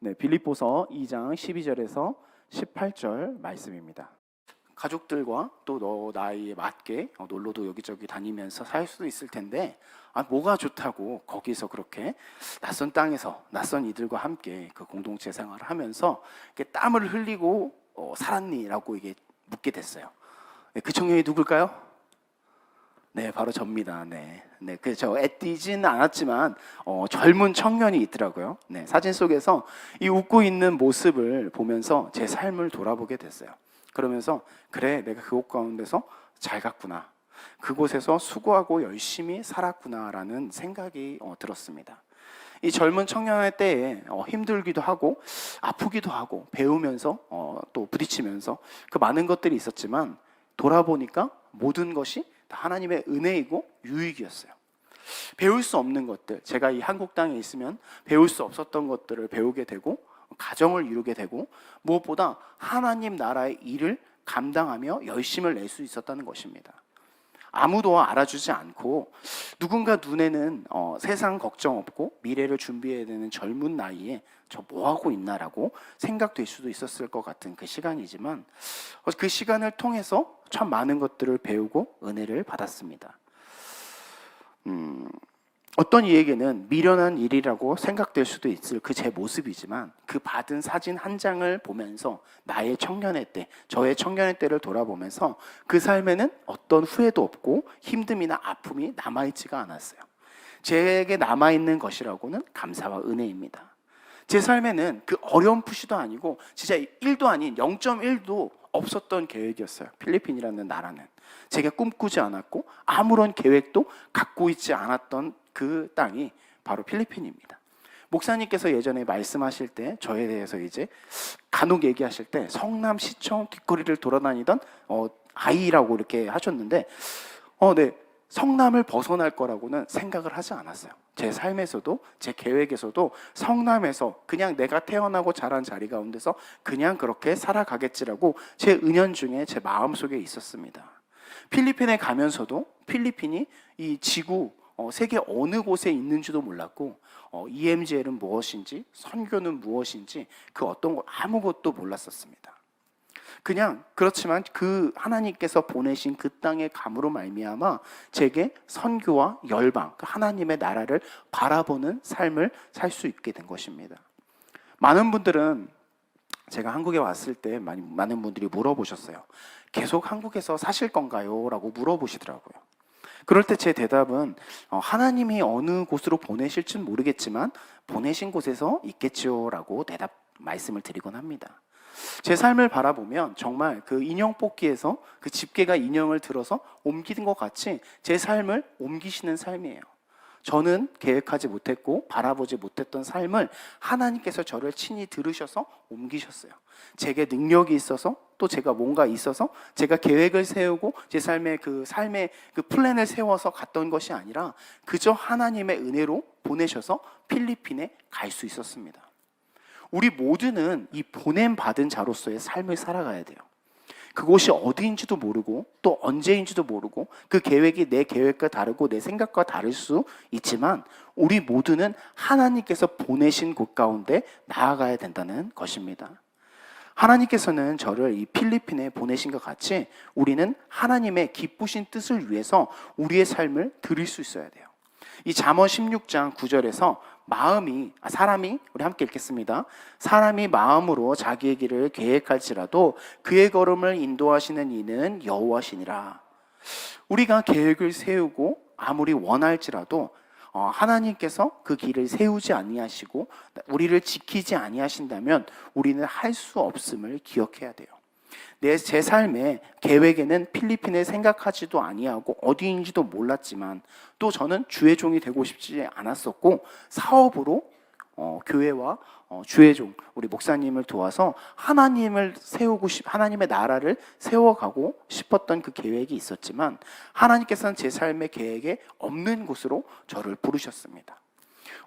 네, 빌립보서 2장 12절에서 18절 말씀입니다. 가족들과 또 너 나이에 맞게 놀러도 여기저기 다니면서 살 수도 있을 텐데 뭐가 좋다고 거기서 그렇게 낯선 땅에서 낯선 이들과 함께 그 공동체 생활을 하면서 이렇게 땀을 흘리고 살았니라고 이게 묻게 됐어요. 네, 그 청년이 누굴까요? 네, 바로 접니다. 네, 저 애띠진 않았지만 젊은 청년이 있더라고요. 네, 사진 속에서 이 웃고 있는 모습을 보면서 제 삶을 돌아보게 됐어요. 그러면서 그래, 내가 그곳 가운데서 잘 갔구나. 그곳에서 수고하고 열심히 살았구나라는 생각이 들었습니다. 이 젊은 청년의 때에 힘들기도 하고 아프기도 하고 배우면서 또 부딪히면서 그 많은 것들이 있었지만 돌아보니까 모든 것이 다 하나님의 은혜이고 유익이었어요. 배울 수 없는 것들, 제가 이 한국 땅에 있으면 배울 수 없었던 것들을 배우게 되고 가정을 이루게 되고 무엇보다 하나님 나라의 일을 감당하며 열심을 낼 수 있었다는 것입니다. 아무도 알아주지 않고 누군가 눈에는 세상 걱정 없고 미래를 준비해야 되는 젊은 나이에 저 뭐하고 있나라고 생각될 수도 있었을 것 같은 그 시간이지만 그 시간을 통해서 참 많은 것들을 배우고 은혜를 받았습니다. 어떤 이에게는 미련한 일이라고 생각될 수도 있을 그 제 모습이지만 그 받은 사진 한 장을 보면서 나의 청년의 때, 저의 청년의 때를 돌아보면서 그 삶에는 어떤 후회도 없고 힘듦이나 아픔이 남아있지가 않았어요. 제게 남아있는 것이라고는 감사와 은혜입니다. 제 삶에는 그 어렴풋이도 아니고 진짜 1도 아닌 0.1도 없었던 계획이었어요. 필리핀이라는 나라는 제가 꿈꾸지 않았고 아무런 계획도 갖고 있지 않았던 그 땅이 바로 필리핀입니다. 목사님께서 예전에 말씀하실 때 저에 대해서 이제 간혹 얘기하실 때 성남시청 뒷거리를 돌아다니던 아이라고 이렇게 하셨는데 네, 성남을 벗어날 거라고는 생각을 하지 않았어요. 제 삶에서도 제 계획에서도 성남에서 그냥 내가 태어나고 자란 자리 가운데서 그냥 그렇게 살아가겠지라고 제 은연중에 제 마음속에 있었습니다. 필리핀에 가면서도 필리핀이 이 지구 세계 어느 곳에 있는지도 몰랐고 EMGL은 무엇인지 선교는 무엇인지 그 어떤 것 아무것도 몰랐었습니다. 그냥 그렇지만 그 하나님께서 보내신 그 땅의 감으로 말미암아 제게 선교와 열방, 그 하나님의 나라를 바라보는 삶을 살 수 있게 된 것입니다. 많은 분들은 제가 한국에 왔을 때 많은 분들이 물어보셨어요. 계속 한국에서 사실 건가요? 라고 물어보시더라고요. 그럴 때 제 대답은 하나님이 어느 곳으로 보내실지는 모르겠지만 보내신 곳에서 있겠지요 라고 말씀을 드리곤 합니다. 제 삶을 바라보면 정말 그 인형 뽑기에서 그 집게가 인형을 들어서 옮기는 것 같이 제 삶을 옮기시는 삶이에요. 저는 계획하지 못했고 바라보지 못했던 삶을 하나님께서 저를 친히 들으셔서 옮기셨어요. 제게 능력이 있어서 또 제가 뭔가 있어서 제가 계획을 세우고 제 삶의 그 플랜을 세워서 갔던 것이 아니라 그저 하나님의 은혜로 보내셔서 필리핀에 갈 수 있었습니다. 우리 모두는 이 보냄받은 자로서의 삶을 살아가야 돼요. 그곳이 어디인지도 모르고 또 언제인지도 모르고 그 계획이 내 계획과 다르고 내 생각과 다를 수 있지만 우리 모두는 하나님께서 보내신 곳 가운데 나아가야 된다는 것입니다. 하나님께서는 저를 이 필리핀에 보내신 것 같이 우리는 하나님의 기쁘신 뜻을 위해서 우리의 삶을 드릴 수 있어야 돼요. 이 잠언 16장 9절에서 사람이 우리 함께 읽겠습니다. 사람이 마음으로 자기의 길을 계획할지라도 그의 걸음을 인도하시는 이는 여호와시니라. 우리가 계획을 세우고 아무리 원할지라도 하나님께서 그 길을 세우지 아니하시고 우리를 지키지 아니하신다면 우리는 할 수 없음을 기억해야 돼요. 제 삶의 계획에는 필리핀을 생각하지도 아니하고 어디인지도 몰랐지만 또 저는 주의 종이 되고 싶지 않았었고 사업으로 교회와 주의 종 우리 목사님을 도와서 하나님의 나라를 세워가고 싶었던 그 계획이 있었지만 하나님께서는 제 삶의 계획에 없는 곳으로 저를 부르셨습니다.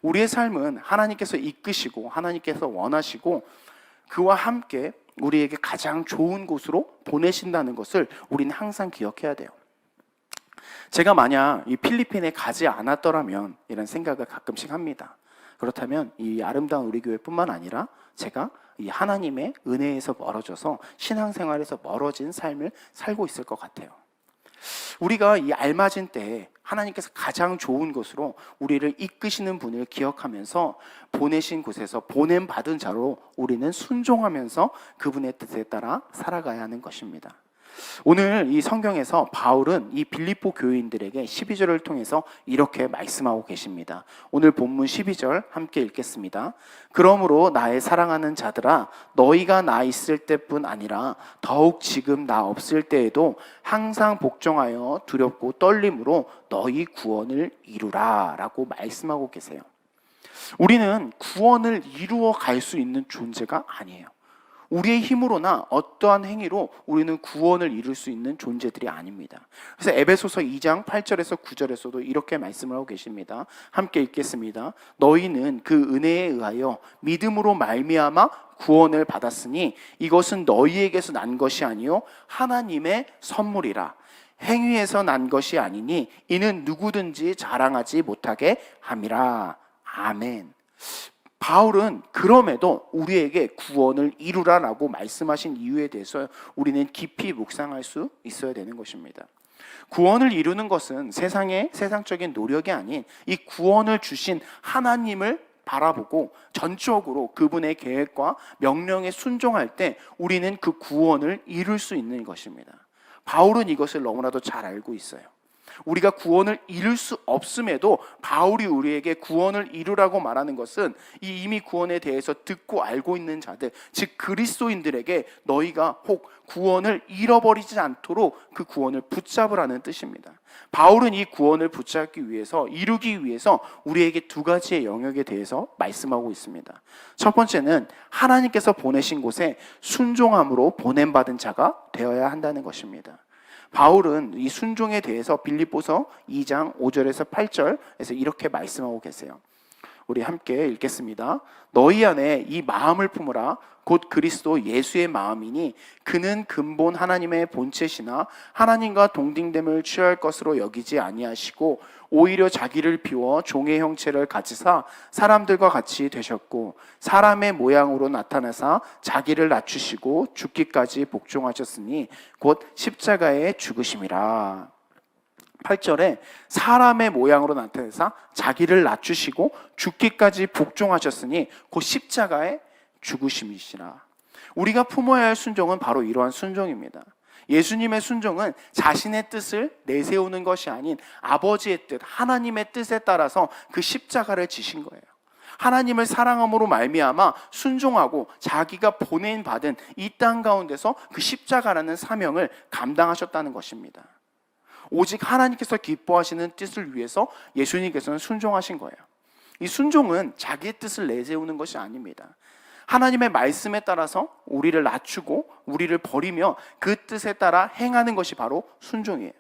우리의 삶은 하나님께서 이끄시고 하나님께서 원하시고 그와 함께 우리에게 가장 좋은 곳으로 보내신다는 것을 우리는 항상 기억해야 돼요. 제가 만약 이 필리핀에 가지 않았더라면 이런 생각을 가끔씩 합니다. 그렇다면 이 아름다운 우리 교회뿐만 아니라 제가 이 하나님의 은혜에서 멀어져서 신앙생활에서 멀어진 삶을 살고 있을 것 같아요. 우리가 이 알맞은 때에 하나님께서 가장 좋은 것으로 우리를 이끄시는 분을 기억하면서 보내신 곳에서 보냄받은 자로 우리는 순종하면서 그분의 뜻에 따라 살아가야 하는 것입니다. 오늘 이 성경에서 바울은 이 빌립보 교인들에게 12절을 통해서 이렇게 말씀하고 계십니다. 오늘 본문 12절 함께 읽겠습니다. 그러므로 나의 사랑하는 자들아, 너희가 나 있을 때뿐 아니라 더욱 지금 나 없을 때에도 항상 복종하여 두렵고 떨림으로 너희 구원을 이루라 라고 말씀하고 계세요. 우리는 구원을 이루어 갈 수 있는 존재가 아니에요. 우리의 힘으로나 어떠한 행위로 우리는 구원을 이룰 수 있는 존재들이 아닙니다. 그래서 에베소서 2장 8절에서 9절에서도 이렇게 말씀을 하고 계십니다. 함께 읽겠습니다. 너희는 그 은혜에 의하여 믿음으로 말미암아 구원을 받았으니 이것은 너희에게서 난 것이 아니요 하나님의 선물이라. 행위에서 난 것이 아니니 이는 누구든지 자랑하지 못하게 함이라. 아멘. 바울은 그럼에도 우리에게 구원을 이루라라고 말씀하신 이유에 대해서 우리는 깊이 묵상할 수 있어야 되는 것입니다. 구원을 이루는 것은 세상적인 노력이 아닌 이 구원을 주신 하나님을 바라보고 전적으로 그분의 계획과 명령에 순종할 때 우리는 그 구원을 이룰 수 있는 것입니다. 바울은 이것을 너무나도 잘 알고 있어요. 우리가 구원을 이룰 수 없음에도 바울이 우리에게 구원을 이루라고 말하는 것은 이미 구원에 대해서 듣고 알고 있는 자들, 즉 그리스도인들에게 너희가 혹 구원을 잃어버리지 않도록 그 구원을 붙잡으라는 뜻입니다. 바울은 이 구원을 붙잡기 위해서, 이루기 위해서 우리에게 두 가지의 영역에 대해서 말씀하고 있습니다. 첫 번째는 하나님께서 보내신 곳에 순종함으로 보냄받은 자가 되어야 한다는 것입니다. 바울은 이 순종에 대해서 빌립보서 2장 5절에서 8절에서 이렇게 말씀하고 계세요. 우리 함께 읽겠습니다. 너희 안에 이 마음을 품으라. 곧 그리스도 예수의 마음이니 그는 근본 하나님의 본체시나 하나님과 동등됨을 취할 것으로 여기지 아니하시고 오히려 자기를 비워 종의 형체를 가지사 사람들과 같이 되셨고 사람의 모양으로 나타나사 자기를 낮추시고 죽기까지 복종하셨으니 곧 십자가에 죽으심이라. 8절에 사람의 모양으로 나타내사 자기를 낮추시고 죽기까지 복종하셨으니 곧 십자가에 죽으심이시라. 우리가 품어야 할 순종은 바로 이러한 순종입니다. 예수님의 순종은 자신의 뜻을 내세우는 것이 아닌 아버지의 뜻, 하나님의 뜻에 따라서 그 십자가를 지신 거예요. 하나님을 사랑함으로 말미암아 순종하고 자기가 보냄받은 이 땅 가운데서 그 십자가라는 사명을 감당하셨다는 것입니다. 오직 하나님께서 기뻐하시는 뜻을 위해서 예수님께서는 순종하신 거예요. 이 순종은 자기의 뜻을 내세우는 것이 아닙니다. 하나님의 말씀에 따라서 우리를 낮추고 우리를 버리며 그 뜻에 따라 행하는 것이 바로 순종이에요.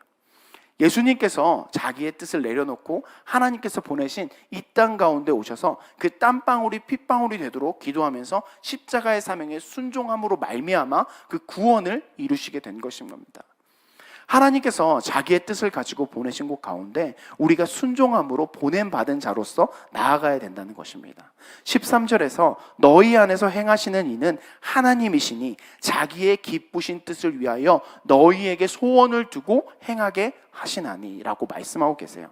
예수님께서 자기의 뜻을 내려놓고 하나님께서 보내신 이 땅 가운데 오셔서 그 땀방울이 핏방울이 되도록 기도하면서 십자가의 사명에 순종함으로 말미암아 그 구원을 이루시게 된 것인 겁니다. 하나님께서 자기의 뜻을 가지고 보내신 곳 가운데 우리가 순종함으로 보냄받은 자로서 나아가야 된다는 것입니다. 13절에서 너희 안에서 행하시는 이는 하나님이시니 자기의 기쁘신 뜻을 위하여 너희에게 소원을 두고 행하게 하시나니 라고 말씀하고 계세요.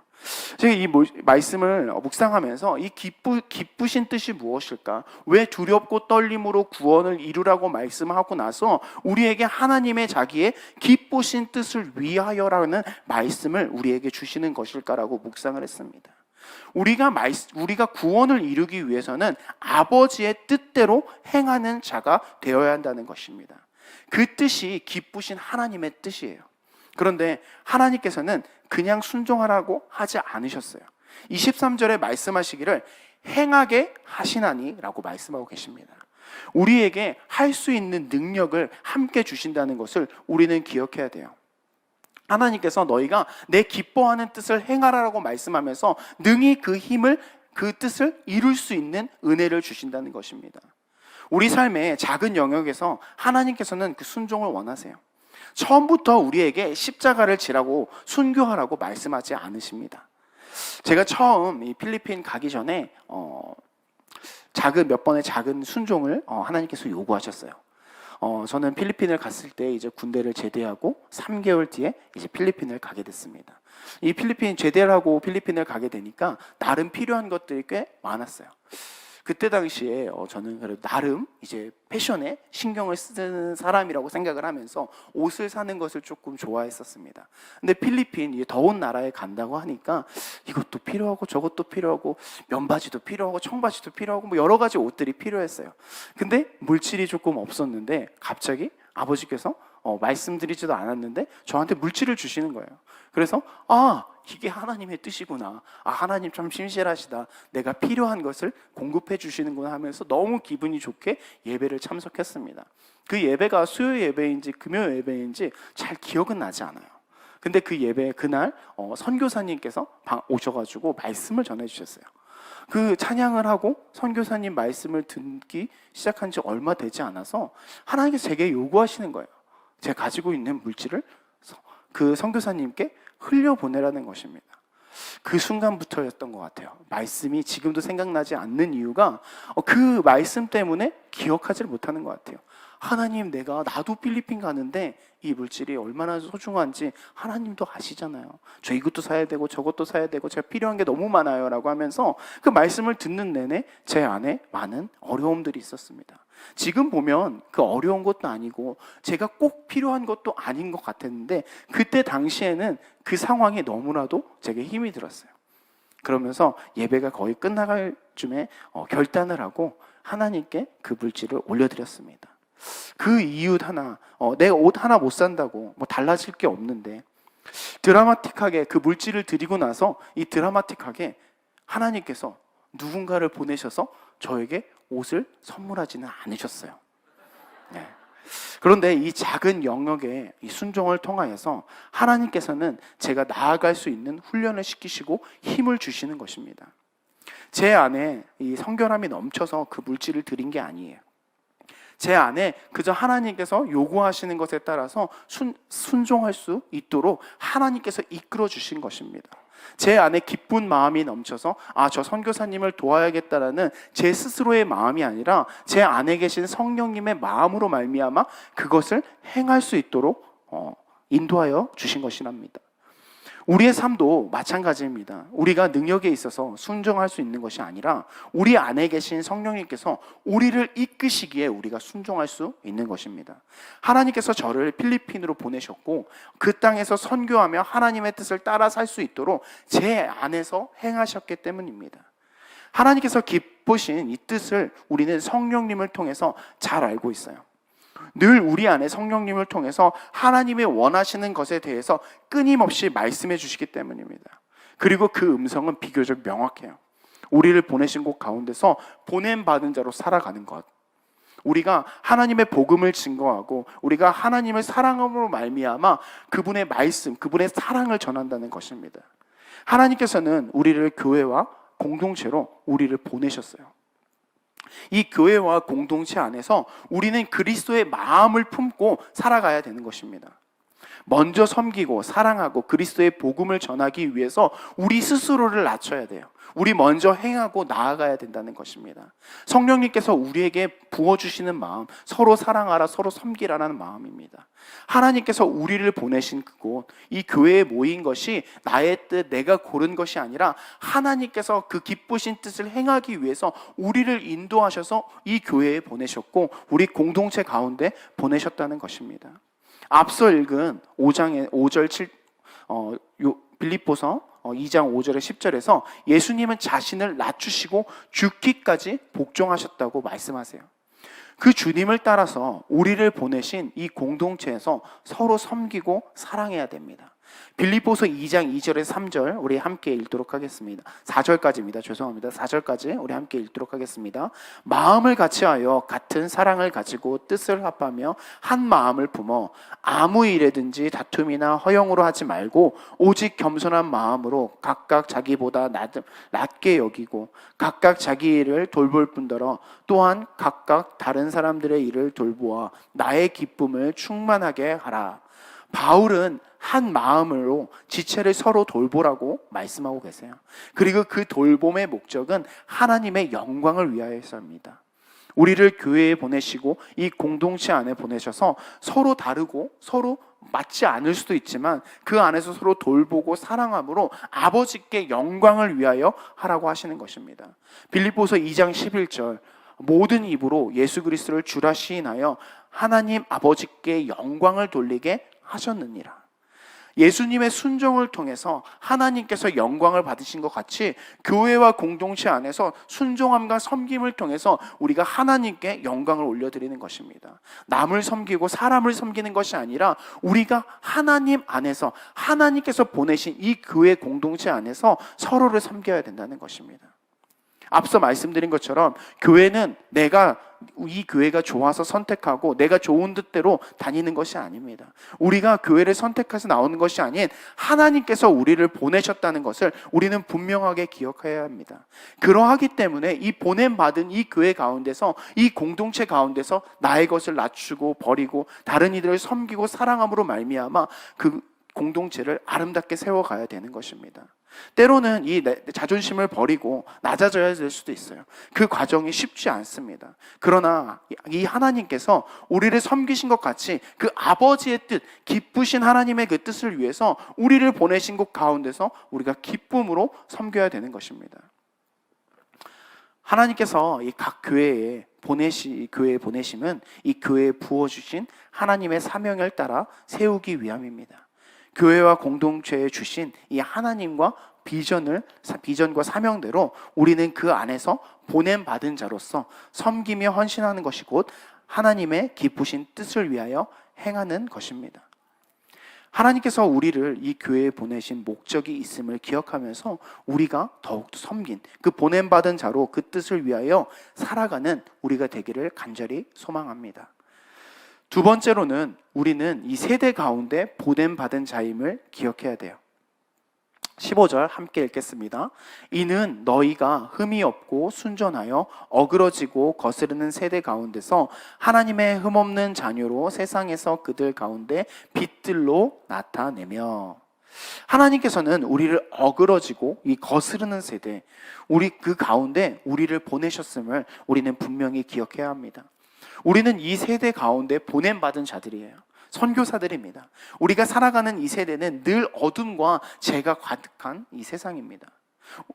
제가 이 말씀을 묵상하면서 이 기쁘신 뜻이 무엇일까? 왜 두렵고 떨림으로 구원을 이루라고 말씀하고 나서 우리에게 하나님의 자기의 기쁘신 뜻을 위하여라는 말씀을 우리에게 주시는 것일까라고 묵상을 했습니다. 우리가 구원을 이루기 위해서는 아버지의 뜻대로 행하는 자가 되어야 한다는 것입니다. 그 뜻이 기쁘신 하나님의 뜻이에요. 그런데 하나님께서는 그냥 순종하라고 하지 않으셨어요. 23절에 말씀하시기를 행하게 하시나니 라고 말씀하고 계십니다. 우리에게 할 수 있는 능력을 함께 주신다는 것을 우리는 기억해야 돼요. 하나님께서 너희가 내 기뻐하는 뜻을 행하라고 말씀하면서 능히 그 뜻을 이룰 수 있는 은혜를 주신다는 것입니다. 우리 삶의 작은 영역에서 하나님께서는 그 순종을 원하세요. 처음부터 우리에게 십자가를 지라고 순교하라고 말씀하지 않으십니다. 제가 처음 이 필리핀 가기 전에 몇 번의 작은 순종을 하나님께서 요구하셨어요. 저는 필리핀을 갔을 때 이제 군대를 제대하고 3개월 뒤에 이제 필리핀을 가게 됐습니다. 이 필리핀 제대를 하고 필리핀을 가게 되니까 나름 필요한 것들이 꽤 많았어요. 그때 당시에 저는 그래도 나름 이제 패션에 신경을 쓰는 사람이라고 생각을 하면서 옷을 사는 것을 조금 좋아했었습니다. 근데 필리핀, 이 더운 나라에 간다고 하니까 이것도 필요하고 저것도 필요하고 면바지도 필요하고 청바지도 필요하고 뭐 여러 가지 옷들이 필요했어요. 근데 물질이 조금 없었는데 갑자기 아버지께서 말씀드리지도 않았는데 저한테 물질을 주시는 거예요. 그래서 이게 하나님의 뜻이구나. 하나님 참 신실하시다. 내가 필요한 것을 공급해 주시는구나 하면서 너무 기분이 좋게 예배를 참석했습니다. 그 예배가 수요 예배인지 금요 예배인지 잘 기억은 나지 않아요. 근데 그 예배 그날 선교사님께서 오셔가지고 말씀을 전해주셨어요. 그 찬양을 하고 선교사님 말씀을 듣기 시작한 지 얼마 되지 않아서 하나님께서 제게 요구하시는 거예요. 제가 가지고 있는 물질을 그 선교사님께 흘려보내라는 것입니다. 그 순간부터였던 것 같아요. 말씀이 지금도 생각나지 않는 이유가 그 말씀 때문에 기억하지를 못하는 것 같아요. 하나님, 나도 필리핀 가는데 이 물질이 얼마나 소중한지 하나님도 아시잖아요. 저 이것도 사야 되고 저것도 사야 되고 제가 필요한 게 너무 많아요 라고 하면서 그 말씀을 듣는 내내 제 안에 많은 어려움들이 있었습니다. 지금 보면 그 어려운 것도 아니고 제가 꼭 필요한 것도 아닌 것 같았는데 그때 당시에는 그 상황이 너무나도 제게 힘이 들었어요. 그러면서 예배가 거의 끝나갈 쯤에 결단을 하고 하나님께 그 물질을 올려드렸습니다. 그 이유 하나, 내가 옷 하나 못 산다고 뭐 달라질 게 없는데 드라마틱하게 그 물질을 드리고 나서 이 드라마틱하게 하나님께서 누군가를 보내셔서 저에게 옷을 선물하지는 않으셨어요. 네. 그런데 이 작은 영역의 이 순종을 통하여서 하나님께서는 제가 나아갈 수 있는 훈련을 시키시고 힘을 주시는 것입니다. 제 안에 이 성결함이 넘쳐서 그 물질을 드린 게 아니에요. 제 안에 그저 하나님께서 요구하시는 것에 따라서 순종할 수 있도록 하나님께서 이끌어 주신 것입니다. 제 안에 기쁜 마음이 넘쳐서 저 선교사님을 도와야겠다라는 제 스스로의 마음이 아니라 제 안에 계신 성령님의 마음으로 말미암아 그것을 행할 수 있도록 인도하여 주신 것이랍니다. 우리의 삶도 마찬가지입니다. 우리가 능력에 있어서 순종할 수 있는 것이 아니라 우리 안에 계신 성령님께서 우리를 이끄시기에 우리가 순종할 수 있는 것입니다. 하나님께서 저를 필리핀으로 보내셨고 그 땅에서 선교하며 하나님의 뜻을 따라 살 수 있도록 제 안에서 행하셨기 때문입니다. 하나님께서 기쁘신 이 뜻을 우리는 성령님을 통해서 잘 알고 있어요. 늘 우리 안에 성령님을 통해서 하나님이 원하시는 것에 대해서 끊임없이 말씀해 주시기 때문입니다. 그리고 그 음성은 비교적 명확해요. 우리를 보내신 곳 가운데서 보냄받은 자로 살아가는 것, 우리가 하나님의 복음을 증거하고 우리가 하나님을 사랑함으로 말미암아 그분의 말씀, 그분의 사랑을 전한다는 것입니다. 하나님께서는 우리를 교회와 공동체로 우리를 보내셨어요. 이 교회와 공동체 안에서 우리는 그리스도의 마음을 품고 살아가야 되는 것입니다. 먼저 섬기고 사랑하고 그리스도의 복음을 전하기 위해서 우리 스스로를 낮춰야 돼요. 우리 먼저 행하고 나아가야 된다는 것입니다. 성령님께서 우리에게 부어주시는 마음, 서로 사랑하라, 서로 섬기라는 마음입니다. 하나님께서 우리를 보내신 그곳, 이 교회에 모인 것이 나의 뜻, 내가 고른 것이 아니라 하나님께서 그 기쁘신 뜻을 행하기 위해서 우리를 인도하셔서 이 교회에 보내셨고 우리 공동체 가운데 보내셨다는 것입니다. 앞서 읽은 5절 7 빌립보서 2장 5절에 10절에서 예수님은 자신을 낮추시고 죽기까지 복종하셨다고 말씀하세요. 그 주님을 따라서 우리를 보내신 이 공동체에서 서로 섬기고 사랑해야 됩니다. 빌립보서 2장 2절에서 3절 우리 함께 읽도록 하겠습니다. 4절까지입니다. 죄송합니다. 4절까지 우리 함께 읽도록 하겠습니다. 마음을 같이하여 같은 사랑을 가지고 뜻을 합하며 한 마음을 품어 아무 일에든지 다툼이나 허영으로 하지 말고 오직 겸손한 마음으로 각각 자기보다 낮게 여기고 각각 자기 일을 돌볼 뿐더러 또한 각각 다른 사람들의 일을 돌보아 나의 기쁨을 충만하게 하라. 바울은 한 마음으로 지체를 서로 돌보라고 말씀하고 계세요. 그리고 그 돌봄의 목적은 하나님의 영광을 위하여서입니다. 우리를 교회에 보내시고 이 공동체 안에 보내셔서 서로 다르고 서로 맞지 않을 수도 있지만 그 안에서 서로 돌보고 사랑함으로 아버지께 영광을 위하여 하라고 하시는 것입니다. 빌립보서 2장 11절 모든 입으로 예수 그리스도를 주라 시인하여 하나님 아버지께 영광을 돌리게 하셨느니라. 예수님의 순종을 통해서 하나님께서 영광을 받으신 것 같이 교회와 공동체 안에서 순종함과 섬김을 통해서 우리가 하나님께 영광을 올려드리는 것입니다. 남을 섬기고 사람을 섬기는 것이 아니라 우리가 하나님 안에서 하나님께서 보내신 이 교회 공동체 안에서 서로를 섬겨야 된다는 것입니다. 앞서 말씀드린 것처럼 교회는 내가 이 교회가 좋아서 선택하고 내가 좋은 뜻대로 다니는 것이 아닙니다. 우리가 교회를 선택해서 나오는 것이 아닌 하나님께서 우리를 보내셨다는 것을 우리는 분명하게 기억해야 합니다. 그러하기 때문에 이 보냄받은 이 교회 가운데서 이 공동체 가운데서 나의 것을 낮추고 버리고 다른 이들을 섬기고 사랑함으로 말미암아 그 공동체를 아름답게 세워가야 되는 것입니다. 때로는 이 자존심을 버리고 낮아져야 될 수도 있어요. 그 과정이 쉽지 않습니다. 그러나 이 하나님께서 우리를 섬기신 것 같이 그 아버지의 뜻, 기쁘신 하나님의 그 뜻을 위해서 우리를 보내신 곳 가운데서 우리가 기쁨으로 섬겨야 되는 것입니다. 하나님께서 이 각 교회에 보내심은 이 교회에 부어주신 하나님의 사명을 따라 세우기 위함입니다. 교회와 공동체에 주신 이 하나님과 비전과 사명대로 우리는 그 안에서 보냄받은 자로서 섬기며 헌신하는 것이 곧 하나님의 기쁘신 뜻을 위하여 행하는 것입니다. 하나님께서 우리를 이 교회에 보내신 목적이 있음을 기억하면서 우리가 더욱 섬긴 그 보냄받은 자로 그 뜻을 위하여 살아가는 우리가 되기를 간절히 소망합니다. 두 번째로는 우리는 이 세대 가운데 보냄받은 자임을 기억해야 돼요. 15절 함께 읽겠습니다. 이는 너희가 흠이 없고 순전하여 어그러지고 거스르는 세대 가운데서 하나님의 흠없는 자녀로 세상에서 그들 가운데 빛들로 나타내며. 하나님께서는 우리를 어그러지고 이 거스르는 세대, 우리 그 가운데 우리를 보내셨음을 우리는 분명히 기억해야 합니다. 우리는 이 세대 가운데 보냄받은 자들이에요. 선교사들입니다. 우리가 살아가는 이 세대는 늘 어둠과 죄가 가득한 이 세상입니다.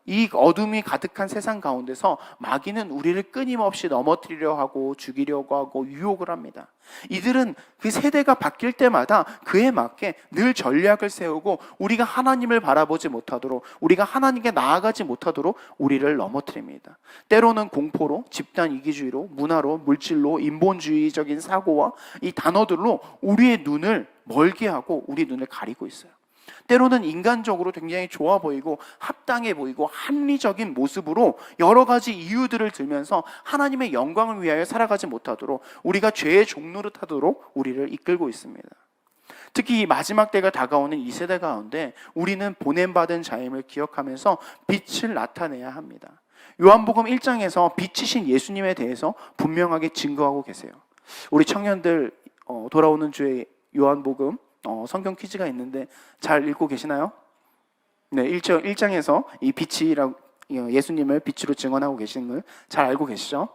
이 어둠이 가득한 세상 가운데서 마귀는 우리를 끊임없이 넘어뜨리려 하고 죽이려고 하고 유혹을 합니다. 이들은 그 세대가 바뀔 때마다 그에 맞게 늘 전략을 세우고 우리가 하나님을 바라보지 못하도록, 우리가 하나님께 나아가지 못하도록 우리를 넘어뜨립니다. 때로는 공포로, 집단 이기주의로, 문화로, 물질로, 인본주의적인 사고와 이 단어들로 우리의 눈을 멀게 하고 우리 눈을 가리고 있어요. 때로는 인간적으로 굉장히 좋아 보이고 합당해 보이고 합리적인 모습으로 여러 가지 이유들을 들면서 하나님의 영광을 위하여 살아가지 못하도록, 우리가 죄의 종노릇 하도록 우리를 이끌고 있습니다. 특히 이 마지막 때가 다가오는 이 세대 가운데 우리는 보냄받은 자임을 기억하면서 빛을 나타내야 합니다. 요한복음 1장에서 빛이신 예수님에 대해서 분명하게 증거하고 계세요. 우리 청년들 돌아오는 주에 요한복음 성경 퀴즈가 있는데 잘 읽고 계시나요? 네, 1장에서 이 빛이라고 예수님을 빛으로 증언하고 계시는 걸 잘 알고 계시죠?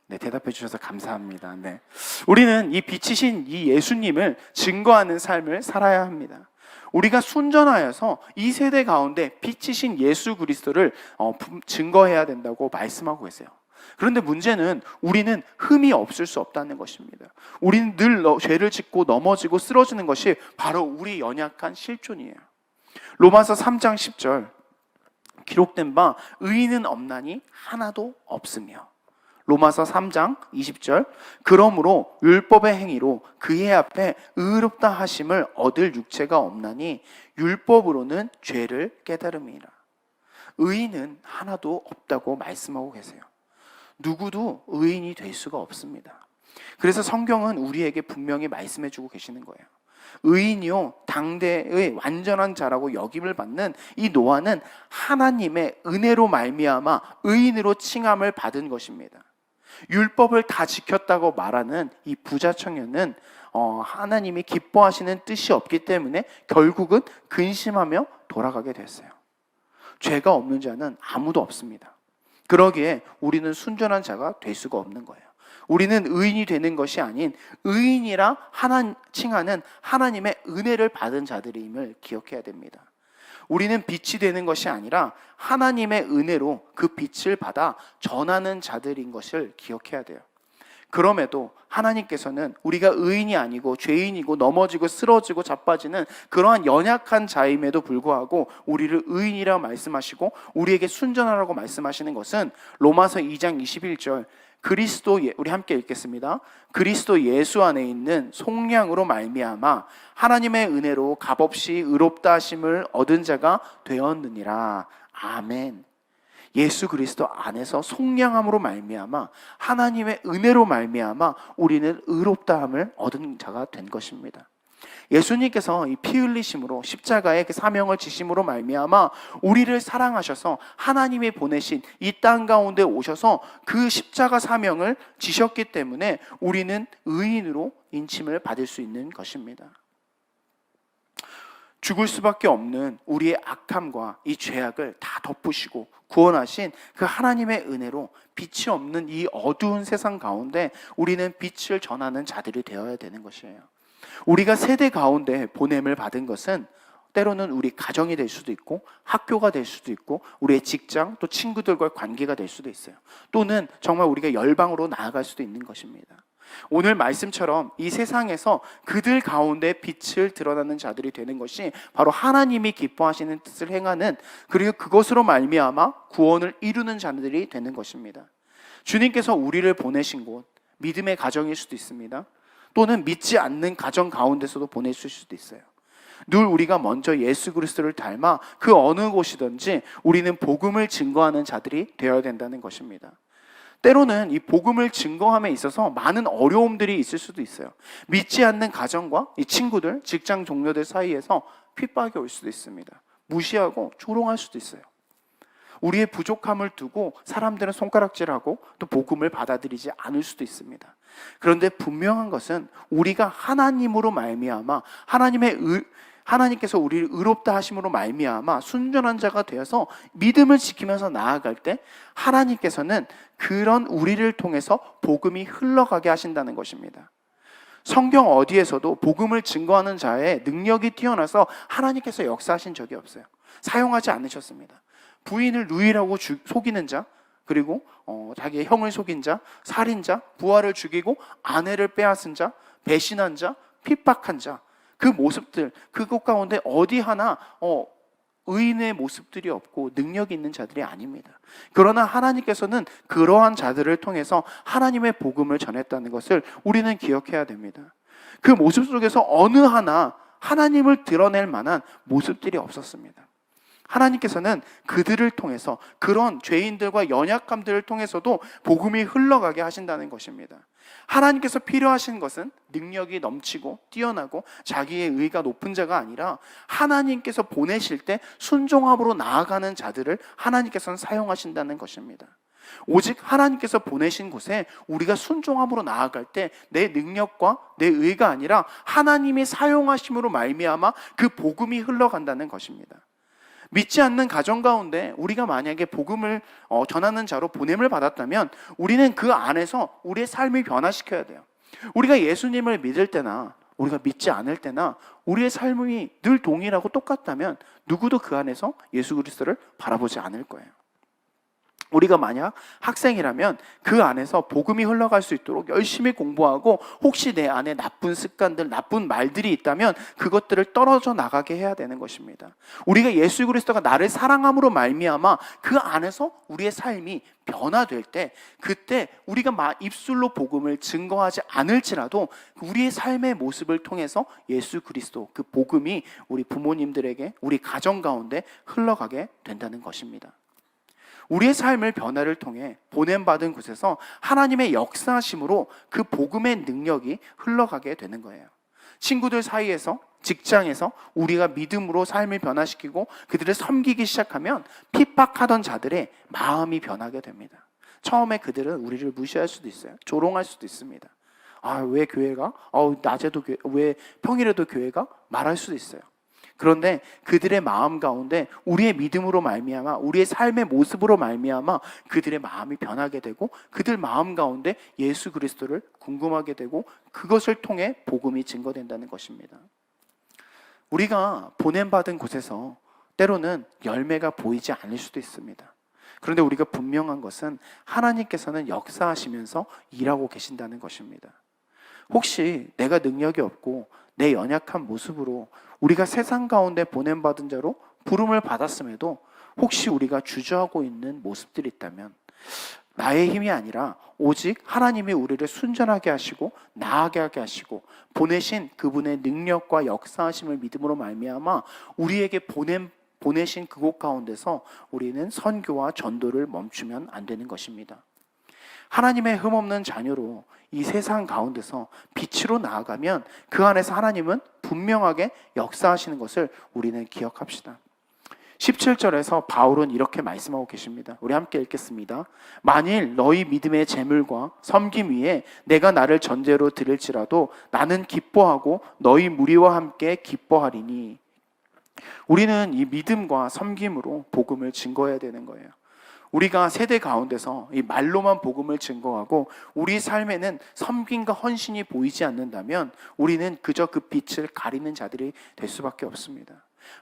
네, 대답해 주셔서 감사합니다. 네. 우리는 이 빛이신 이 예수님을 증거하는 삶을 살아야 합니다. 우리가 순전하여서 이 세대 가운데 빛이신 예수 그리스도를 증거해야 된다고 말씀하고 계세요. 그런데 문제는 우리는 흠이 없을 수 없다는 것입니다. 우리는 늘 죄를 짓고 넘어지고 쓰러지는 것이 바로 우리 연약한 실존이에요. 로마서 3장 10절 기록된 바 의인은 없나니 하나도 없으며. 로마서 3장 20절 그러므로 율법의 행위로 그의 앞에 의롭다 하심을 얻을 육체가 없나니 율법으로는 죄를 깨달음이라. 의인은 하나도 없다고 말씀하고 계세요. 누구도 의인이 될 수가 없습니다. 그래서 성경은 우리에게 분명히 말씀해 주고 계시는 거예요. 의인이요 당대의 완전한 자라고 여김을 받는 이 노아는 하나님의 은혜로 말미암아 의인으로 칭함을 받은 것입니다. 율법을 다 지켰다고 말하는 이 부자 청년은 하나님이 기뻐하시는 뜻이 없기 때문에 결국은 근심하며 돌아가게 됐어요. 죄가 없는 자는 아무도 없습니다. 그러기에 우리는 순전한 자가 될 수가 없는 거예요. 우리는 의인이 되는 것이 아닌 의인이라 칭하는 하나님의 은혜를 받은 자들임을 기억해야 됩니다. 우리는 빛이 되는 것이 아니라 하나님의 은혜로 그 빛을 받아 전하는 자들인 것을 기억해야 돼요. 그럼에도 하나님께서는 우리가 의인이 아니고 죄인이고 넘어지고 쓰러지고 자빠지는 그러한 연약한 자임에도 불구하고 우리를 의인이라고 말씀하시고 우리에게 순전하라고 말씀하시는 것은 로마서 2장 21절 우리 함께 읽겠습니다. 그리스도 예수 안에 있는 속량으로 말미암아 하나님의 은혜로 값없이 의롭다 하심을 얻은 자가 되었느니라. 아멘. 예수 그리스도 안에서 속량함으로 말미암아 하나님의 은혜로 말미암아 우리는 의롭다함을 얻은 자가 된 것입니다. 예수님께서 이 피 흘리심으로 십자가의 그 사명을 지심으로 말미암아 우리를 사랑하셔서 하나님이 보내신 이 땅 가운데 오셔서 그 십자가 사명을 지셨기 때문에 우리는 의인으로 인침을 받을 수 있는 것입니다. 죽을 수밖에 없는 우리의 악함과 이 죄악을 다 덮으시고 구원하신 그 하나님의 은혜로 빛이 없는 이 어두운 세상 가운데 우리는 빛을 전하는 자들이 되어야 되는 것이에요. 우리가 세대 가운데 보냄을 받은 것은 때로는 우리 가정이 될 수도 있고 학교가 될 수도 있고 우리의 직장 또 친구들과의 관계가 될 수도 있어요. 또는 정말 우리가 열방으로 나아갈 수도 있는 것입니다. 오늘 말씀처럼 이 세상에서 그들 가운데 빛을 드러나는 자들이 되는 것이 바로 하나님이 기뻐하시는 뜻을 행하는 그리고 그것으로 말미암아 구원을 이루는 자들이 되는 것입니다. 주님께서 우리를 보내신 곳 믿음의 가정일 수도 있습니다. 또는 믿지 않는 가정 가운데서도 보내실 수도 있어요. 늘 우리가 먼저 예수 그리스도를 닮아 그 어느 곳이든지 우리는 복음을 증거하는 자들이 되어야 된다는 것입니다. 때로는 이 복음을 증거함에 있어서 많은 어려움들이 있을 수도 있어요. 믿지 않는 가정과 이 친구들, 직장 동료들 사이에서 핍박이 올 수도 있습니다. 무시하고 조롱할 수도 있어요. 우리의 부족함을 두고 사람들은 손가락질하고 또 복음을 받아들이지 않을 수도 있습니다. 그런데 분명한 것은 우리가 하나님으로 말미암아 하나님께서 우리를 의롭다 하심으로 말미암아 순전한 자가 되어서 믿음을 지키면서 나아갈 때 하나님께서는 그런 우리를 통해서 복음이 흘러가게 하신다는 것입니다. 성경 어디에서도 복음을 증거하는 자의 능력이 뛰어나서 하나님께서 역사하신 적이 없어요. 사용하지 않으셨습니다. 부인을 누이라고 속이는 자, 그리고 자기의 형을 속인 자, 살인자, 부하를 죽이고 아내를 빼앗은 자, 배신한 자, 핍박한 자, 그 모습들, 그것 가운데 어디 하나 의인의 모습들이 없고 능력이 있는 자들이 아닙니다. 그러나 하나님께서는 그러한 자들을 통해서 하나님의 복음을 전했다는 것을 우리는 기억해야 됩니다. 그 모습 속에서 어느 하나 하나님을 드러낼 만한 모습들이 없었습니다. 하나님께서는 그들을 통해서 그런 죄인들과 연약함들을 통해서도 복음이 흘러가게 하신다는 것입니다. 하나님께서 필요하신 것은 능력이 넘치고 뛰어나고 자기의 의가 높은 자가 아니라 하나님께서 보내실 때 순종함으로 나아가는 자들을 하나님께서는 사용하신다는 것입니다. 오직 하나님께서 보내신 곳에 우리가 순종함으로 나아갈 때 내 능력과 내 의가 아니라 하나님이 사용하심으로 말미암아 그 복음이 흘러간다는 것입니다. 믿지 않는 가정 가운데 우리가 만약에 복음을 전하는 자로 보냄을 받았다면 우리는 그 안에서 우리의 삶을 변화시켜야 돼요. 우리가 예수님을 믿을 때나 우리가 믿지 않을 때나 우리의 삶이 늘 동일하고 똑같다면 누구도 그 안에서 예수 그리스도를 바라보지 않을 거예요. 우리가 만약 학생이라면 그 안에서 복음이 흘러갈 수 있도록 열심히 공부하고 혹시 내 안에 나쁜 습관들, 나쁜 말들이 있다면 그것들을 떨어져 나가게 해야 되는 것입니다. 우리가 예수 그리스도가 나를 사랑함으로 말미암아 그 안에서 우리의 삶이 변화될 때 그때 우리가 입술로 복음을 증거하지 않을지라도 우리의 삶의 모습을 통해서 예수 그리스도 그 복음이 우리 부모님들에게 우리 가정 가운데 흘러가게 된다는 것입니다. 우리의 삶을 변화를 통해 보냄받은 곳에서 하나님의 역사하심으로 그 복음의 능력이 흘러가게 되는 거예요. 친구들 사이에서, 직장에서 우리가 믿음으로 삶을 변화시키고 그들을 섬기기 시작하면 핍박하던 자들의 마음이 변하게 됩니다. 처음에 그들은 우리를 무시할 수도 있어요. 조롱할 수도 있습니다. 왜 교회가? 낮에도 왜 평일에도 교회가? 말할 수도 있어요. 그런데 그들의 마음 가운데 우리의 믿음으로 말미암아, 우리의 삶의 모습으로 말미암아 그들의 마음이 변하게 되고, 그들 마음 가운데 예수 그리스도를 궁금하게 되고, 그것을 통해 복음이 증거된다는 것입니다. 우리가 보냄받은 곳에서 때로는 열매가 보이지 않을 수도 있습니다. 그런데 우리가 분명한 것은 하나님께서는 역사하시면서 일하고 계신다는 것입니다. 혹시 내가 능력이 없고 내 연약한 모습으로 우리가 세상 가운데 보냄받은 자로 부름을 받았음에도 혹시 우리가 주저하고 있는 모습들이 있다면, 나의 힘이 아니라 오직 하나님이 우리를 순전하게 하시고 나아가게 하게 하시고 보내신 그분의 능력과 역사하심을 믿음으로 말미암아 우리에게 보내신 그곳 가운데서 우리는 선교와 전도를 멈추면 안 되는 것입니다. 하나님의 흠없는 자녀로 이 세상 가운데서 빛으로 나아가면 그 안에서 하나님은 분명하게 역사하시는 것을 우리는 기억합시다. 17절에서 바울은 이렇게 말씀하고 계십니다. 우리 함께 읽겠습니다. 만일 너희 믿음의 재물과 섬김 위에 내가 나를 전제로 드릴지라도 나는 기뻐하고 너희 무리와 함께 기뻐하리니. 우리는 이 믿음과 섬김으로 복음을 증거해야 되는 거예요. 우리가 세대 가운데서 이 말로만 복음을 증거하고 우리 삶에는 섬김과 헌신이 보이지 않는다면 우리는 그저 그 빛을 가리는 자들이 될 수밖에 없습니다.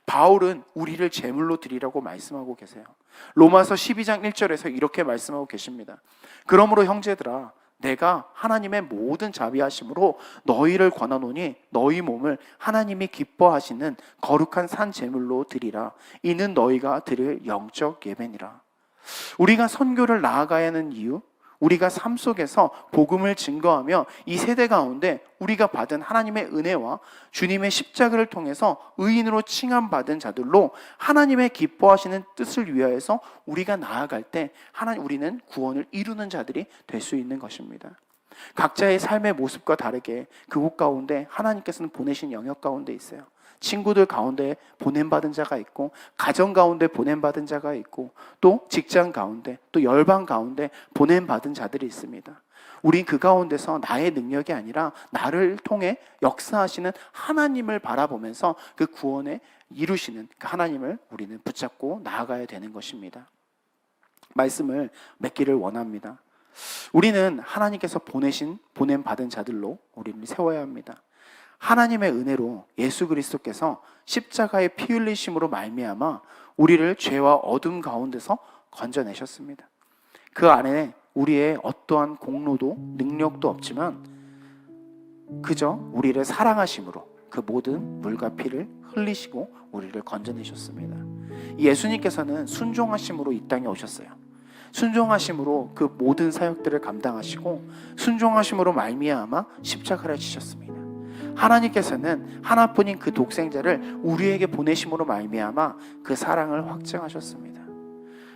바울은 우리를 제물로 드리라고 말씀하고 계세요. 로마서 12장 1절에서 이렇게 말씀하고 계십니다. 그러므로 형제들아, 내가 하나님의 모든 자비하심으로 너희를 권하노니 너희 몸을 하나님이 기뻐하시는 거룩한 산 제물로 드리라. 이는 너희가 드릴 영적 예배니라. 우리가 선교를 나아가야 하는 이유, 우리가 삶 속에서 복음을 증거하며 이 세대 가운데 우리가 받은 하나님의 은혜와 주님의 십자가를 통해서 의인으로 칭함받은 자들로 하나님의 기뻐하시는 뜻을 위하여서 우리가 나아갈 때 우리는 구원을 이루는 자들이 될 수 있는 것입니다. 각자의 삶의 모습과 다르게 그곳 가운데 하나님께서는 보내신 영역 가운데 있어요. 친구들 가운데 보냄받은 자가 있고, 가정 가운데 보냄받은 자가 있고, 또 직장 가운데, 또 열방 가운데 보냄받은 자들이 있습니다. 우린 그 가운데서 나의 능력이 아니라 나를 통해 역사하시는 하나님을 바라보면서 그 구원에 이루시는 그 하나님을 우리는 붙잡고 나아가야 되는 것입니다. 말씀을 맺기를 원합니다. 우리는 하나님께서 보냄받은 자들로 우리를 세워야 합니다. 하나님의 은혜로 예수 그리스도께서 십자가의 피 흘리심으로 말미암아 우리를 죄와 어둠 가운데서 건져내셨습니다. 그 안에 우리의 어떠한 공로도 능력도 없지만 그저 우리를 사랑하심으로 그 모든 물과 피를 흘리시고 우리를 건져내셨습니다. 예수님께서는 순종하심으로 이 땅에 오셨어요. 순종하심으로 그 모든 사역들을 감당하시고 순종하심으로 말미암아 십자가를 지셨습니다. 하나님께서는 하나뿐인 그 독생자를 우리에게 보내심으로 말미암아 그 사랑을 확증하셨습니다.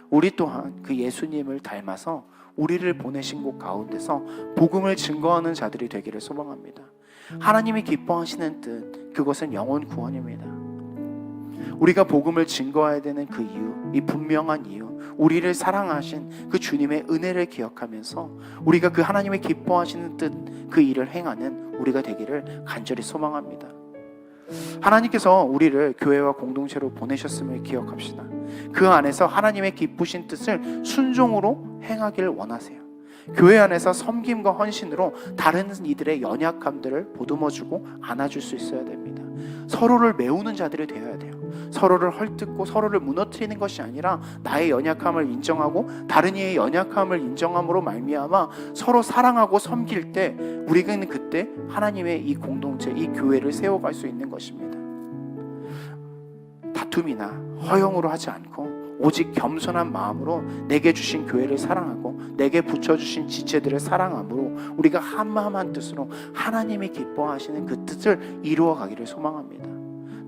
우리 또한 그 예수님을 닮아서 우리를 보내신 곳 가운데서 복음을 증거하는 자들이 되기를 소망합니다. 하나님이 기뻐하시는 뜻, 그것은 영혼 구원입니다. 우리가 복음을 증거해야 되는 그 이유, 이 분명한 이유, 우리를 사랑하신 그 주님의 은혜를 기억하면서 우리가 그 하나님의 기뻐하시는 뜻, 그 일을 행하는 우리가 되기를 간절히 소망합니다. 하나님께서 우리를 교회와 공동체로 보내셨음을 기억합시다. 그 안에서 하나님의 기쁘신 뜻을 순종으로 행하기를 원하세요. 교회 안에서 섬김과 헌신으로 다른 이들의 연약함들을 보듬어주고 안아줄 수 있어야 됩니다. 서로를 메우는 자들이 되어야 돼요. 서로를 헐뜯고 서로를 무너뜨리는 것이 아니라 나의 연약함을 인정하고 다른 이의 연약함을 인정함으로 말미암아 서로 사랑하고 섬길 때 우리는 그때 하나님의 이 공동체, 이 교회를 세워갈 수 있는 것입니다. 다툼이나 허영으로 하지 않고 오직 겸손한 마음으로 내게 주신 교회를 사랑하고 내게 붙여주신 지체들을 사랑함으로 우리가 한마음 한뜻으로 하나님이 기뻐하시는 그 뜻을 이루어가기를 소망합니다.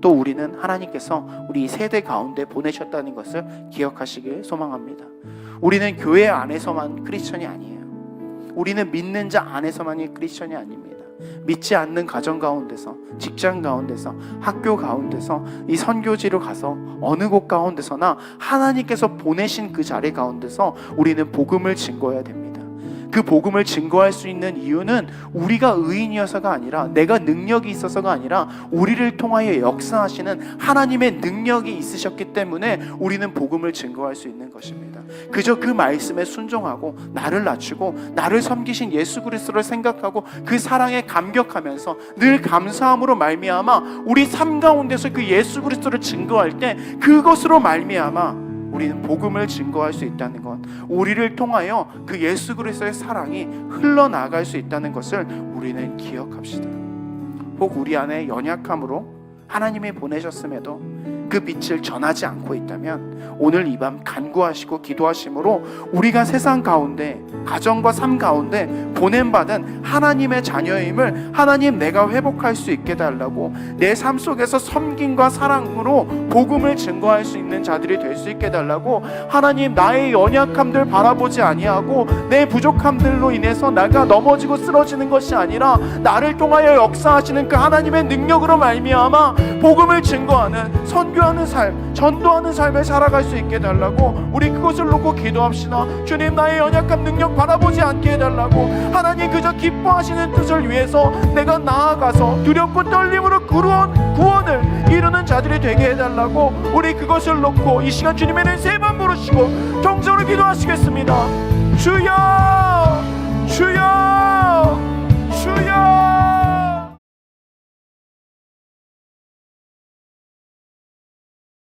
또 우리는 하나님께서 우리 세대 가운데 보내셨다는 것을 기억하시길 소망합니다. 우리는 교회 안에서만 크리스천이 아니에요. 우리는 믿는 자 안에서만이 크리스천이 아닙니다. 믿지 않는 가정 가운데서, 직장 가운데서, 학교 가운데서, 이 선교지로 가서 어느 곳 가운데서나 하나님께서 보내신 그 자리 가운데서 우리는 복음을 증거해야 됩니다. 그 복음을 증거할 수 있는 이유는 우리가 의인이어서가 아니라, 내가 능력이 있어서가 아니라, 우리를 통하여 역사하시는 하나님의 능력이 있으셨기 때문에 우리는 복음을 증거할 수 있는 것입니다. 그저 그 말씀에 순종하고 나를 낮추고 나를 섬기신 예수 그리스도를 생각하고 그 사랑에 감격하면서 늘 감사함으로 말미암아 우리 삶 가운데서 그 예수 그리스도를 증거할 때, 그것으로 말미암아 우리는 복음을 증거할 수 있다는 것, 우리를 통하여 그 예수 그리스도의 사랑이 흘러나갈 수 있다는 것을 우리는 기억합시다. 혹 우리 안에 연약함으로 하나님이 보내셨음에도 그 빛을 전하지 않고 있다면 오늘 이 밤 간구하시고 기도하심으로 우리가 세상 가운데, 가정과 삶 가운데 보냄받은 하나님의 자녀임을 하나님 내가 회복할 수 있게 달라고, 내 삶 속에서 섬김과 사랑으로 복음을 증거할 수 있는 자들이 될 수 있게 달라고, 하나님 나의 연약함들 바라보지 아니하고 내 부족함들로 인해서 내가 넘어지고 쓰러지는 것이 아니라 나를 통하여 역사하시는 그 하나님의 능력으로 말미암아 복음을 증거하는, 선교하는 삶, 전도하는 삶을 살아갈 수 있게 해달라고, 우리 그것을 놓고 기도합시다. 주님, 나의 연약한 능력 바라보지 않게 해달라고, 하나님 그저 기뻐하시는 뜻을 위해서 내가 나아가서 두렵고 떨림으로 구원을 이루는 자들이 되게 해달라고, 우리 그것을 놓고 이 시간 주님의 이름 세 번 부르시고 정성으로 기도하시겠습니다. 주여, 주여,